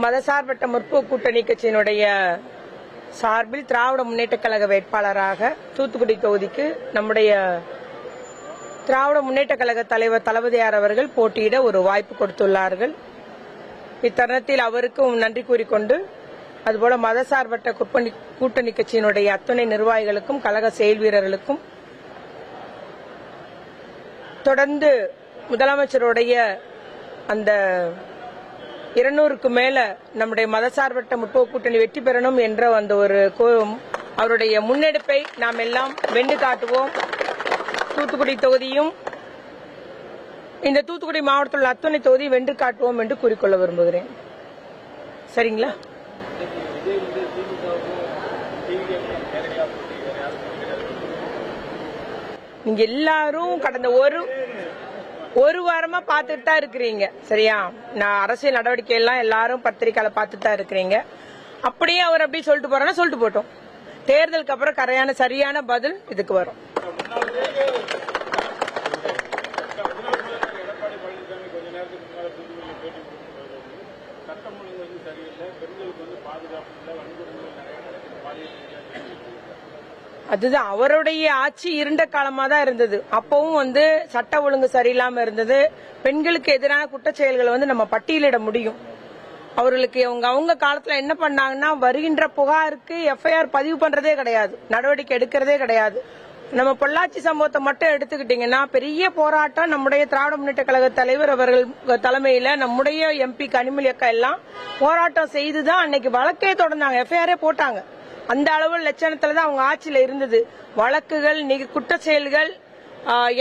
மதசார்பற்ற முற்போக்கு கூட்டணி கட்சியினுடைய சார்பில் திராவிட முன்னேற்ற கழக வேட்பாளராக தூத்துக்குடி தொகுதிக்கு நம்முடைய திராவிட முன்னேற்ற கழக தலைவர் தளபதியார் அவர்கள் போட்டியிட ஒரு வாய்ப்பு கொடுத்துள்ளார்கள். இத்தருணத்தில் அவருக்கும் நன்றி கூறிக்கொண்டு, அதுபோல மதசார்பற்ற கூட்டணி கட்சியினுடைய அத்துணை நிர்வாகிகளுக்கும் கழக செயல் வீரர்களுக்கும் தொடர்ந்து முதலமைச்சருடைய அந்த 200க்கு மேல நம்முடைய மதசார்பற்ற முற்போக்கு கூட்டணி வெற்றி பெறணும் என்ற அந்த ஒரு அவருடைய முன்னெடுப்பை நாம் எல்லாம் வென்று காட்டுவோம். தூத்துக்குடி தொகுதியும் இந்த தூத்துக்குடி மாவட்டத்தில் உள்ள அத்துணை தொகுதி வென்று காட்டுவோம் என்று கூறிக்கொள்ள விரும்புகிறேன். சரிங்களா? நீங்க எல்லாரும் கடந்த ஒரு வாரமா பாத்துட்டு தான் இருக்கிறீங்க. சரியா? நான் அரசியல் நடவடிக்கை எல்லாம் எல்லாரும் பத்திரிகையில பாத்துட்டு தான் இருக்கிறீங்க. அப்படியே அவர் அப்படி சொல்லிட்டு போறேன்னா சொல்லிட்டு போட்டோம். தேர்தலுக்கு அப்புறம் சரியான பதில் இதுக்கு வரும். அதுதான் அவருடைய ஆட்சி இருண்ட காலமா தான் இருந்தது. அப்பவும் சட்ட ஒழுங்கு சரியில்லாம இருந்தது. பெண்களுக்கு எதிரான குற்றச்செயல்களை நம்ம பட்டியலிட முடியும். அவர்களுக்கு அவங்க காலத்துல என்ன பண்ணாங்கன்னா, வருகின்ற புகாருக்கு எஃப்ஐஆர் பதிவு பண்றதே கிடையாது, நடவடிக்கை எடுக்கிறதே கிடையாது. நம்ம பொள்ளாச்சி சம்பவத்தை மட்டும் எடுத்துக்கிட்டீங்கன்னா, பெரிய போராட்டம் நம்முடைய திராவிட முன்னேற்ற கழக தலைவர் அவர்கள் தலைமையில நம்முடைய எம்பி கனிமொழி அக்கா எல்லாம் போராட்டம் செய்துதான் அன்னைக்கு வழக்கே தொடர்ந்தாங்க, எஃப்ஐஆரே போட்டாங்க. அந்த அளவு லட்சணத்துலதான் அவங்க ஆட்சியில இருந்தது. வழக்குகள், குற்றச்செயல்கள்,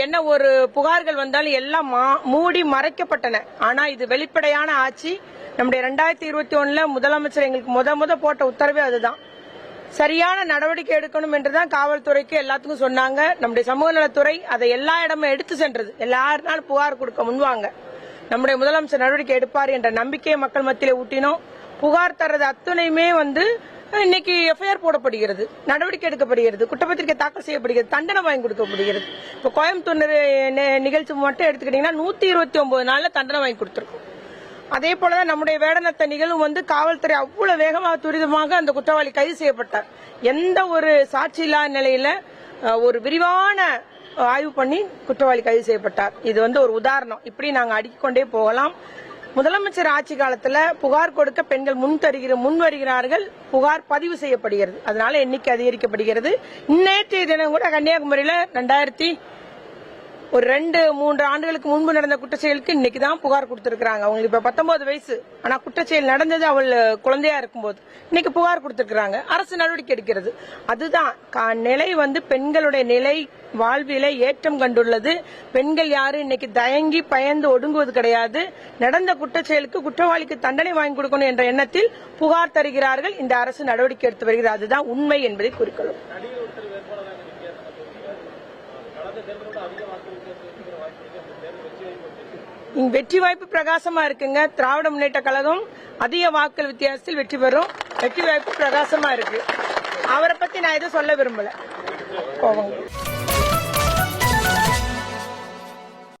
என்ன ஒரு புகார்கள் வந்தாலும் எல்லாம் மூடி மறைக்கப்பட்டன. ஆனா இது வெளிப்படையான ஆட்சி. நம்முடைய 2021 முதலமைச்சர் எங்களுக்கு முத போட்ட உத்தரவே அதுதான். சரியான நடவடிக்கை எடுக்கணும் என்றுதான் காவல்துறைக்கு எல்லாத்துக்கும் சொன்னாங்க. நம்முடைய சமூக நலத்துறை அதை எல்லா இடமும் எடுத்து சென்றது. எல்லாருனாலும் புகார் கொடுக்க முன்வாங்க, நம்முடைய முதலமைச்சர் நடவடிக்கை எடுப்பார் என்ற நம்பிக்கையை மக்கள் மத்தியில ஊட்டினோம். புகார் தர்றது அத்துணையுமே இன்னைக்கு எஃப்ஐஆர் போடப்படுகிறது, நடவடிக்கை எடுக்கப்படுகிறது, குற்றப்பத்திரிகை தாக்கல் செய்யப்படுகிறது, தண்டனை வாங்கி கொடுக்கப்படுகிறது. இப்ப கோயம்புத்தூர் நிகழ்ச்சி மட்டும் எடுத்துக்கிட்டீங்கன்னா 129 நாள்ல தண்டனை வாங்கி கொடுத்திருக்கோம். அதே போலதான் நம்முடைய வேடநத்த நிகழ்வும் காவல்துறை அவ்வளவு வேகமாக துரிதமாக அந்த குற்றவாளி கைது செய்யப்பட்டார். எந்த ஒரு சாட்சி இல்லாத நிலையில ஒரு விரிவான ஆய்வு பண்ணி குற்றவாளி கைது செய்யப்பட்டார். இது ஒரு உதாரணம். இப்படி நாங்க அடுக்கிக்கொண்டே போகலாம். முதலமைச்சர் ஆட்சி காலத்துல புகார் கொடுக்க பெண்கள் முன் வருகிறார்கள், புகார் பதிவு செய்யப்படுகிறது, அதனால எண்ணிக்கை அதிகரிக்கப்படுகிறது. நேற்றைய தினம் கூட கன்னியாகுமரியில 2-3 ஆண்டுகளுக்கு முன்பு நடந்த குற்றச்செயலுக்கு இன்னைக்குதான் புகார் கொடுத்திருக்காங்க. அவங்களுக்கு இப்ப 19 வயசு. ஆனா குற்றச்செயல் நடந்தது அவள் குழந்தையா இருக்கும்போது. இன்னைக்கு புகார் கொடுத்திருக்காங்க, அரசு நடவடிக்கை எடுக்கிறது. அதுதான் நிலை. பெண்களுடைய நிலை வாழ்வில ஏற்றம் கண்டுள்ளது. பெண்கள் யாரும் இன்னைக்கு தயங்கி பயந்து ஒடுங்குவது கிடையாது. நடந்த குற்றச்செயலுக்கு குற்றவாளிக்கு தண்டனை வாங்கி கொடுக்கணும் என்ற எண்ணத்தில் புகார் தருகிறார்கள். இந்த அரசு நடவடிக்கை எடுத்து வருகிறது. அதுதான் உண்மை என்பதை குறிக்கொள்ளும். வெற்றி வாய்ப்பு பிரகாசமா இருக்குங்க. திராவிட முன்னேற்ற கழகம் அதிக வாக்கு வித்தியாசத்தில் வெற்றி பெறும். வெற்றி வாய்ப்பு பிரகாசமா இருக்கு. அவரை பத்தி நான் எதுவும் சொல்ல விரும்பல.